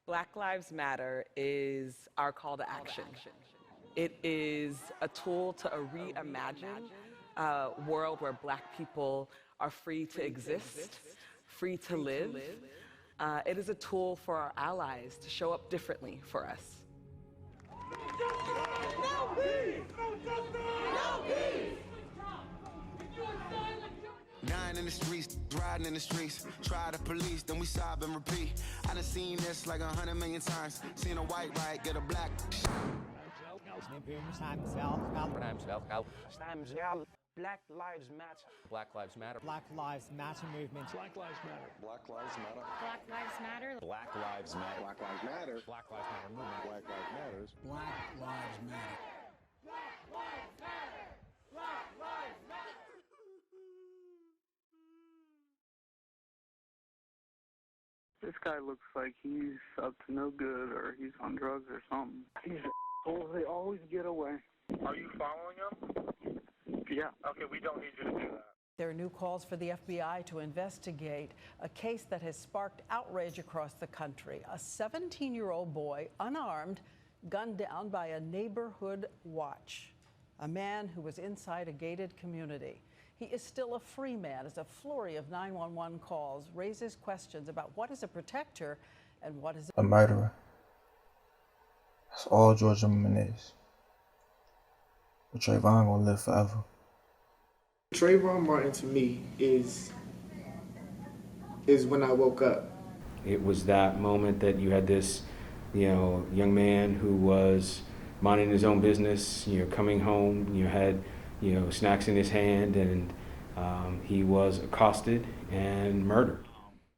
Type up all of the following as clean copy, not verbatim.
Black Lives Matter is our call to action. It is a tool to reimagine a world where Black people are free to exist, free to live. It is a tool for our allies to show up differently for us. No peace! No justice! No peace! Dying in the streets, riding in the streets, try the police, then we sob and repeat. I done seen this like 100 million times. Seen a white riot, get a black. Black Lives Matter. Black Lives Matter. Black Lives Matter movement. Black Lives Matter. Black Lives Matter. Black Lives Matter. Black Lives Matter. Black Lives Matter. Black Lives Matter movement. Black Lives Matters. Black Lives Matter. Black Lives Matter. Black Lives Matter. This guy looks like he's up to no good or he's on drugs or something. These assholes, they always get away. Are you following him? Yeah. Okay, we don't need you to do that. There are new calls for the FBI to investigate a case that has sparked outrage across the country. A 17-year-old boy, unarmed, gunned down by a neighborhood watch. A man who was inside a gated community. He is still a free man as a flurry of 911 calls raises questions about what is a protector and what is a murderer. That's all George Zimmerman is. But Trayvon gonna live forever. Trayvon Martin to me is when I woke up. It was that moment that you had this, young man who was minding his own business, coming home, had, snacks in his hand, and he was accosted and murdered.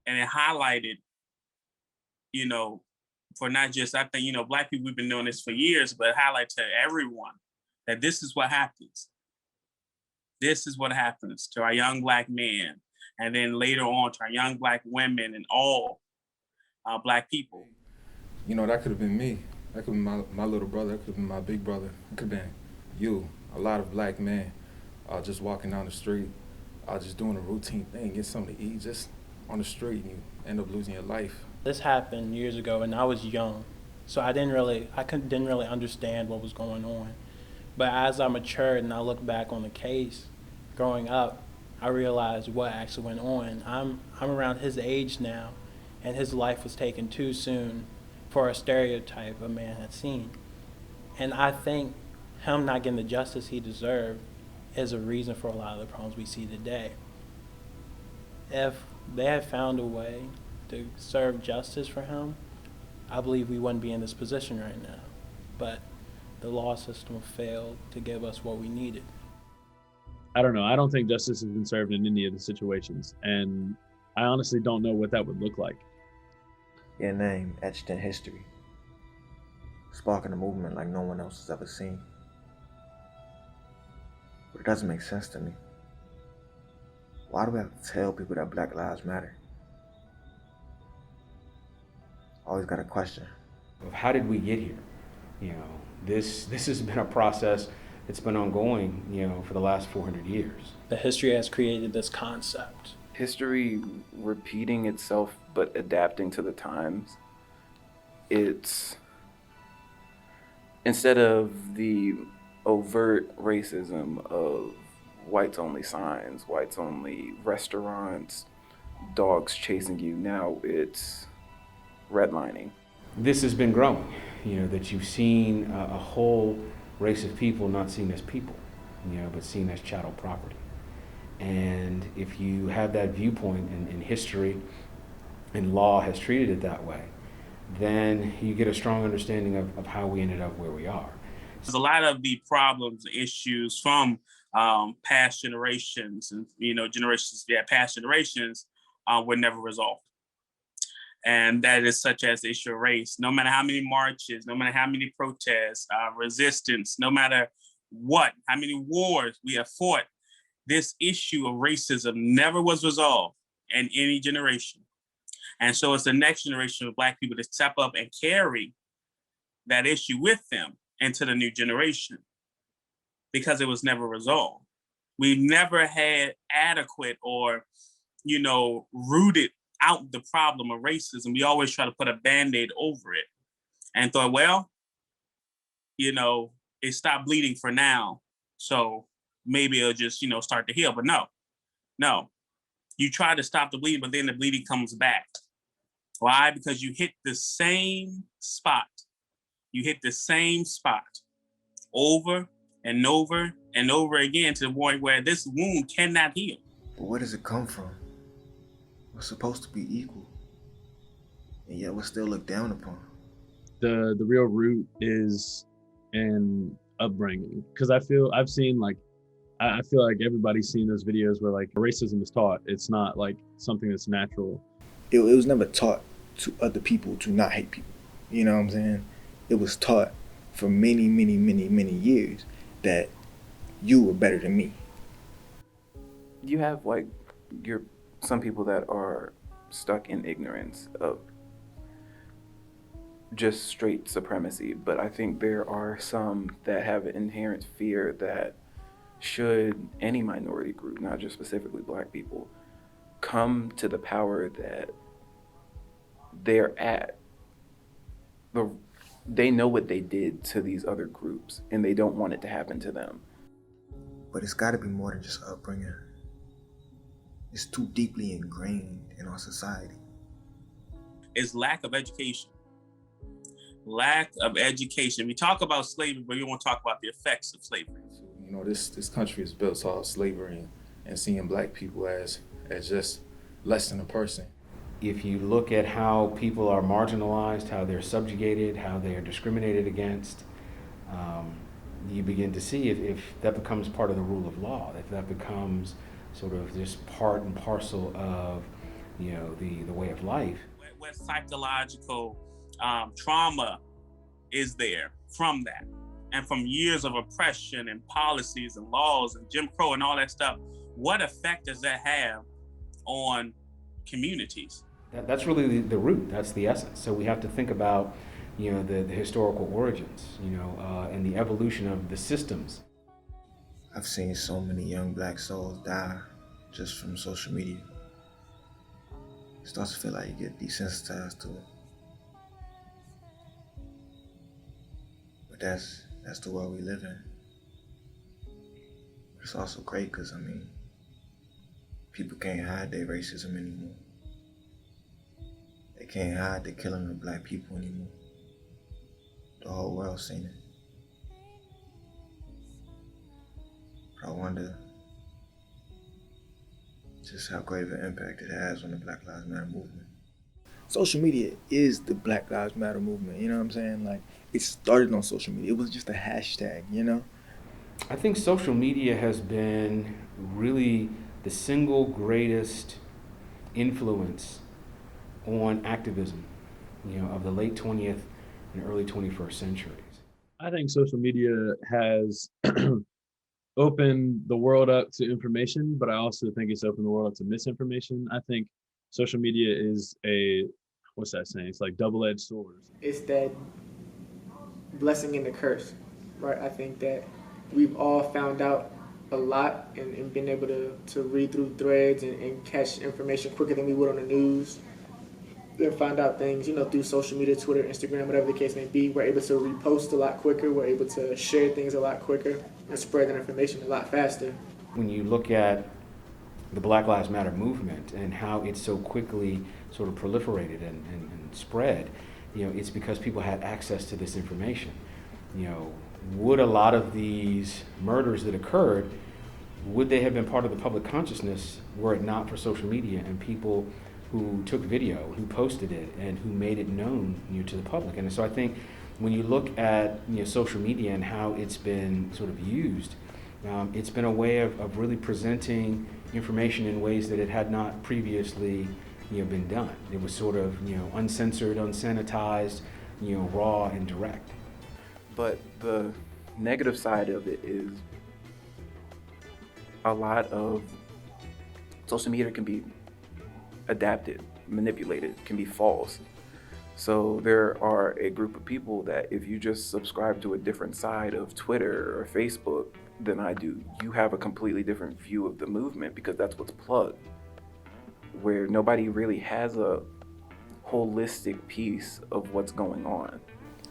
And it highlighted, for not just, I think, Black people, we've been doing this for years, but it highlighted to everyone that this is what happens. This is what happens to our young Black men, and then later on to our young Black women and all Black people. That could have been me. That could have been my little brother. That could have been my big brother. It could have been you. A lot of Black men just walking down the street, just doing a routine thing, get something to eat just on the street, and you end up losing your life. This happened years ago, and I was young, so I didn't really understand what was going on. But as I matured and I look back on the case, growing up, I realized what actually went on. I'm around his age now, and his life was taken too soon for a stereotype a man had seen. And I think him not getting the justice he deserved is a reason for a lot of the problems we see today. If they had found a way to serve justice for him, I believe we wouldn't be in this position right now. But the law system failed to give us what we needed. I don't know. I don't think justice has been served in any of the situations. And I honestly don't know what that would look like. Your name etched in history, sparking a movement like no one else has ever seen. But it doesn't make sense to me. Why do we have to tell people that Black Lives Matter? Always got a question. How did we get here? This has been a process that's been ongoing, for the last 400 years. The history has created this concept. History repeating itself but adapting to the times. It's, instead of the overt racism of whites only signs, whites only restaurants, dogs chasing you, now it's redlining. This has been growing, that you've seen a whole race of people not seen as people, but seen as chattel property. And if you have that viewpoint in history, and law has treated it that way, then you get a strong understanding of how we ended up where we are. There's a lot of the problems, issues from past generations, and past generations were never resolved. And that is such as the issue of race. No matter how many marches, no matter how many protests, resistance, no matter what, how many wars we have fought, this issue of racism never was resolved in any generation. And so it's the next generation of Black people to step up and carry that issue with them into the new generation, because it was never resolved. We never had adequate or, rooted out the problem of racism. We always try to put a Band-Aid over it and thought, well, you know, it stopped bleeding for now, so maybe it'll just, you know, start to heal. But no. You try to stop the bleeding, but then the bleeding comes back. Why? Because you hit the same spot. You hit the same spot over and over and over again to the point where this wound cannot heal. But where does it come from? We're supposed to be equal, and yet we're still looked down upon. The real root is in upbringing, because I feel like everybody's seen those videos where like racism is taught. It's not like something that's natural. It was never taught to other people to not hate people. You know what I'm saying? It was taught for many, many, many, many years that you were better than me. You have like some people that are stuck in ignorance of just straight supremacy, but I think there are some that have an inherent fear that should any minority group, not just specifically Black people, come to the power that they're at, they know what they did to these other groups and they don't want it to happen to them. But it's got to be more than just upbringing. It's too deeply ingrained in our society. It's lack of education. Lack of education. We talk about slavery, but we won't talk about the effects of slavery. You know, this country is built off slavery and seeing Black people as just less than a person. If you look at how people are marginalized, how they're subjugated, how they are discriminated against, you begin to see if that becomes part of the rule of law, if that becomes sort of just part and parcel of, you know, the way of life. What psychological trauma is there from that? And from years of oppression and policies and laws and Jim Crow and all that stuff, what effect does that have on communities? That's really the root, that's the essence. So we have to think about, you know, the historical origins, you know, and the evolution of the systems. I've seen so many young Black souls die just from social media. It starts to feel like you get desensitized to it. But that's the world we live in. But it's also great because, I mean, people can't hide their racism anymore. They can't hide the killing of Black people anymore. The whole world's seen it. But I wonder just how great of an impact it has on the Black Lives Matter movement. Social media is the Black Lives Matter movement, you know what I'm saying? Like, it started on social media. It was just a hashtag, you know? I think social media has been really the single greatest influence on activism, you know, of the late 20th and early 21st centuries. I think social media has opened the world up to information, but I also think it's opened the world up to misinformation. I think social media is what's that saying? It's like double-edged sword. It's that blessing and the curse, right? I think that we've all found out a lot and been able to read through threads and catch information quicker than we would on the news. And find out things, you know, through social media, Twitter, Instagram, whatever the case may be. We're able to repost a lot quicker. We're able to share things a lot quicker and spread that information a lot faster. When you look at the Black Lives Matter movement and how it's so quickly sort of proliferated and spread, you know, it's because people had access to this information. You know, would a lot of these murders that occurred, would they have been part of the public consciousness were it not for social media and people who took video, who posted it, and who made it known, you know, to the public? And so I think when you look at, you know, social media and how it's been sort of used, it's been a way of really presenting information in ways that it had not previously, you know, been done. It was sort of, you know, uncensored, unsanitized, you know, raw and direct. But the negative side of it is a lot of social media can be adapted, manipulated, can be false. So there are a group of people that if you just subscribe to a different side of Twitter or Facebook than I do, you have a completely different view of the movement because that's what's plugged. where nobody really has a holistic piece of what's going on.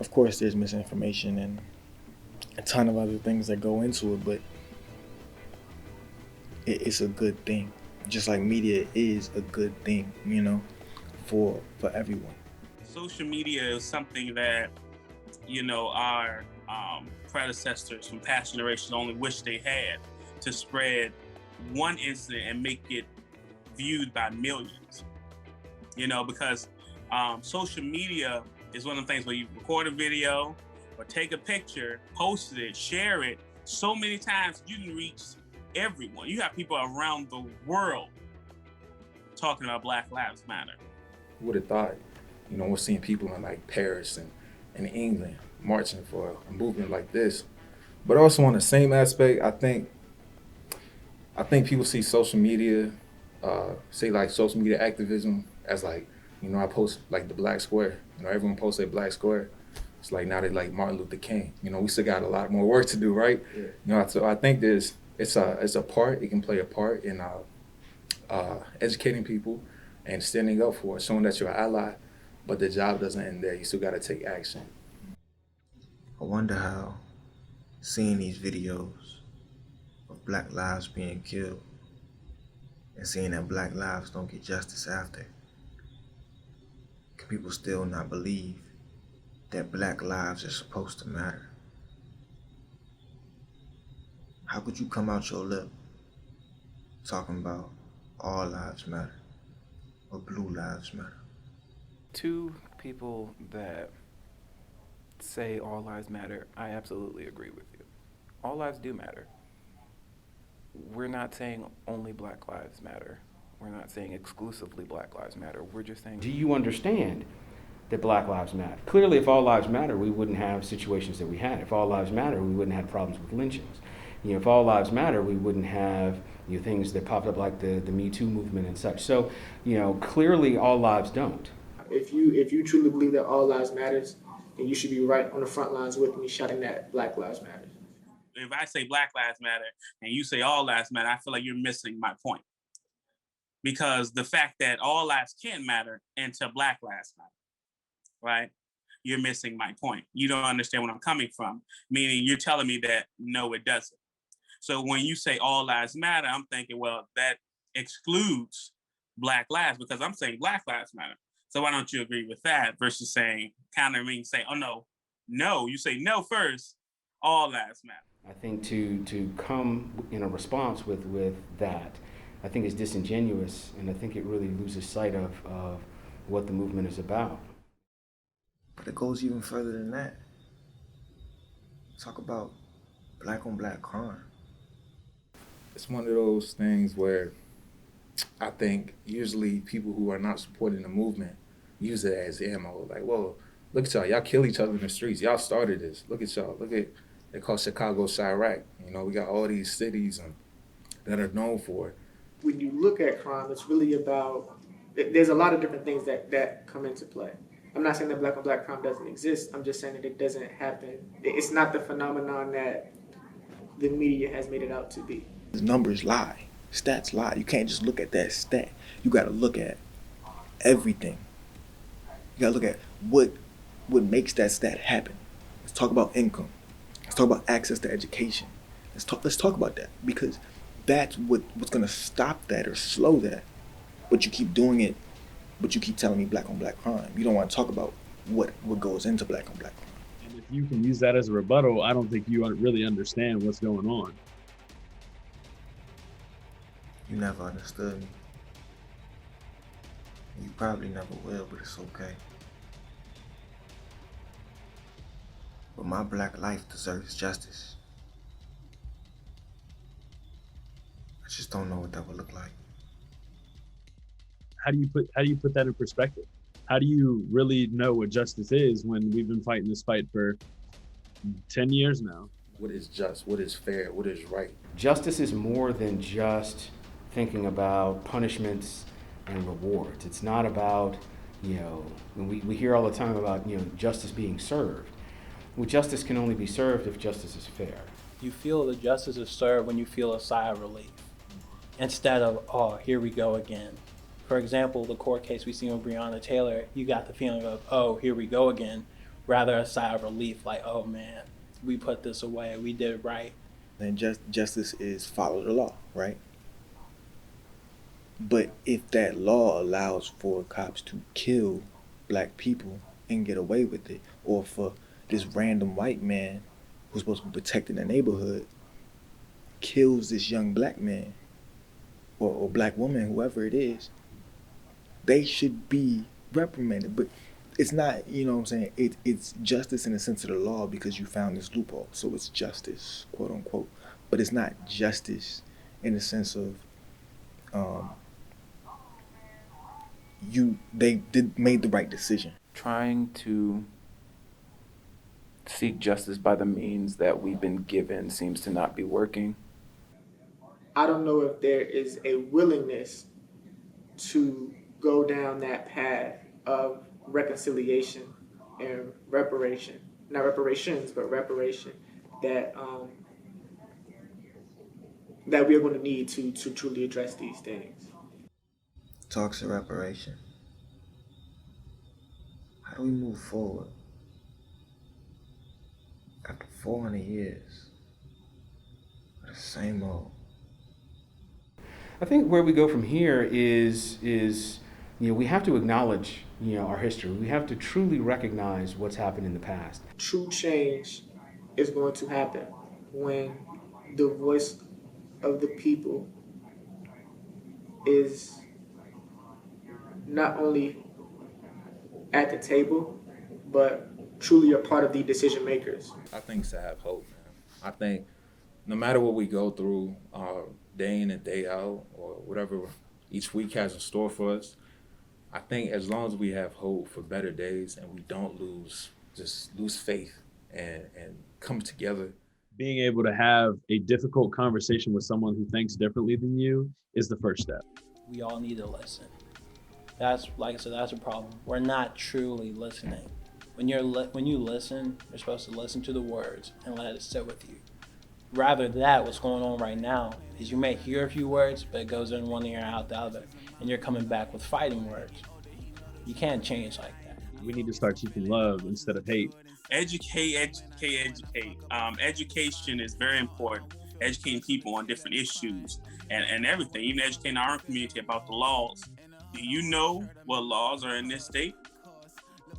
Of course, there's misinformation and a ton of other things that go into it, but it's a good thing. Just like media is a good thing, you know, for everyone. Social media is something that, you know, our predecessors from past generations only wish they had, to spread one incident and make it viewed by millions. You know, because social media is one of the things where you record a video or take a picture, post it, share it so many times you can reach everyone. You have people around the world talking about Black Lives Matter. Who would have thought, you know, we're seeing people in like Paris and England marching for a movement like this. But also on the same aspect, I think people see social media, say like social media activism as like, you know, I post like the Black Square. You know, everyone posts a Black Square. It's like now they like Martin Luther King. You know, we still got a lot more work to do, right? Yeah. You know, so I think it's a part. It can play a part in educating people and standing up for it, showing that you're an ally. But the job doesn't end there. You still got to take action. I wonder how seeing these videos of Black lives being killed and seeing that Black lives don't get justice after, can people still not believe that Black lives are supposed to matter? How could you come out your lip talking about all lives matter or blue lives matter? To people that say all lives matter, I absolutely agree with you. All lives do matter. We're not saying only Black lives matter. We're not saying exclusively Black lives matter. We're just saying, do you understand that Black lives matter? Clearly, if all lives matter, we wouldn't have situations that we had. If all lives matter, we wouldn't have problems with lynchings. You know, if all lives matter, we wouldn't have, you know, things that popped up like the Me Too movement and such. So, you know, clearly all lives don't. If you truly believe that all lives matters, then you should be right on the front lines with me shouting that Black lives matter. If I say Black lives matter and you say all lives matter, I feel like you're missing my point. Because the fact that all lives can matter until Black lives matter, right? You're missing my point. You don't understand where I'm coming from, meaning you're telling me that no, it doesn't. So when you say all lives matter, I'm thinking, well, that excludes Black lives, because I'm saying Black lives matter. So why don't you agree with that versus saying, counter me and say, oh no, you say no first, all lives matter. I think to come in a response with that, I think is disingenuous, and I think it really loses sight of what the movement is about. But it goes even further than that. Talk about Black on Black crime. It's one of those things where I think usually people who are not supporting the movement use it as ammo. Like, well, look at y'all. Y'all kill each other in the streets. Y'all started this. Look at y'all. Look at, they call Chicago Chirac. You know, we got all these cities that are known for it. When you look at crime, it's really about, there's a lot of different things that come into play. I'm not saying that Black on Black crime doesn't exist. I'm just saying that it doesn't happen. It's not the phenomenon that the media has made it out to be. Numbers lie. Stats lie. You can't just look at that stat. You got to look at everything. You got to look at what makes that stat happen. Let's talk about income. Let's talk about access to education. Let's talk about that, because that's what's going to stop that or slow that. But you keep doing it, but you keep telling me Black on Black crime. You don't want to talk about what goes into Black on Black crime. And if you can use that as a rebuttal, I don't think you really understand what's going on. You never understood me. You probably never will, but it's okay. But my Black life deserves justice. I just don't know what that would look like. How do you put that in perspective? How do you really know what justice is when we've been fighting this fight for 10 years now? What is just? What is fair? What is right? Justice is more than just thinking about punishments and rewards. It's not about, you know, we hear all the time about, you know, justice being served. Well, justice can only be served if justice is fair. You feel that justice is served when you feel a sigh of relief, instead of, oh, here we go again. For example, the court case we seen with Breonna Taylor, you got the feeling of, oh, here we go again, rather a sigh of relief, like, oh man, we put this away, we did it right. And justice is follow the law, right? But if that law allows for cops to kill black people and get away with it, or for this random white man who's supposed to be protecting the neighborhood kills this young black man or black woman, whoever it is, they should be reprimanded. But it's not, you know what I'm saying, it's justice in the sense of the law because you found this loophole. So it's justice, quote unquote. But it's not justice in the sense of they made the right decision. Trying to seek justice by the means that we've been given seems to not be working. I don't know if there is a willingness to go down that path of reconciliation and reparation. Not reparations, but reparation that that we are going to need to truly address these things. Talks of reparation. How do we move forward after 400 years? The same old. I think where we go from here is we have to acknowledge our history. We have to truly recognize what's happened in the past. True change is going to happen when the voice of the people is not only at the table, but truly a part of the decision makers. I think to have hope, man. I think no matter what we go through, day in and day out, or whatever each week has in store for us, I think as long as we have hope for better days and we don't lose faith and come together. Being able to have a difficult conversation with someone who thinks differently than you is the first step. We all need to listen. That's, like I said, that's a problem. We're not truly listening. When you listen, you're supposed to listen to the words and let it sit with you. Rather that, what's going on right now is you may hear a few words, but it goes in one ear out the other, and you're coming back with fighting words. You can't change like that. We need to start teaching love instead of hate. Educate. Education is very important. Educating people on different issues and everything, even educating our own community about the laws. Do you know what laws are in this state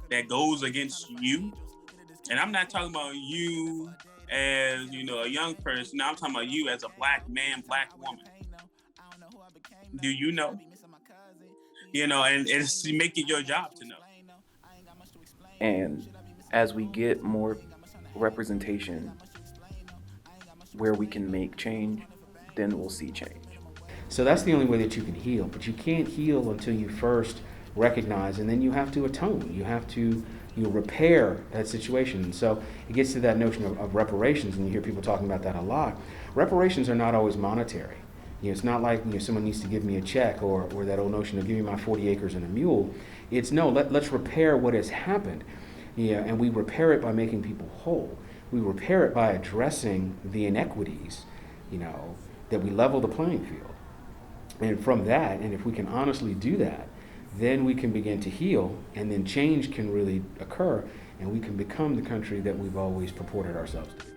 that goes against you? And I'm not talking about you as, a young person. No, I'm talking about you as a black man, black woman. Do you know? And it's make it your job to know. And as we get more representation where we can make change, then we'll see change. So that's the only way that you can heal. But you can't heal until you first recognize, and then you have to atone. You have to repair that situation. And so it gets to that notion of reparations, and you hear people talking about that a lot. Reparations are not always monetary. It's not like someone needs to give me a check or that old notion of give me my 40 acres and a mule. It's no, let's repair what has happened. And we repair it by making people whole. We repair it by addressing the inequities, that we level the playing field. And from that, and if we can honestly do that, then we can begin to heal, and then change can really occur, and we can become the country that we've always purported ourselves to be.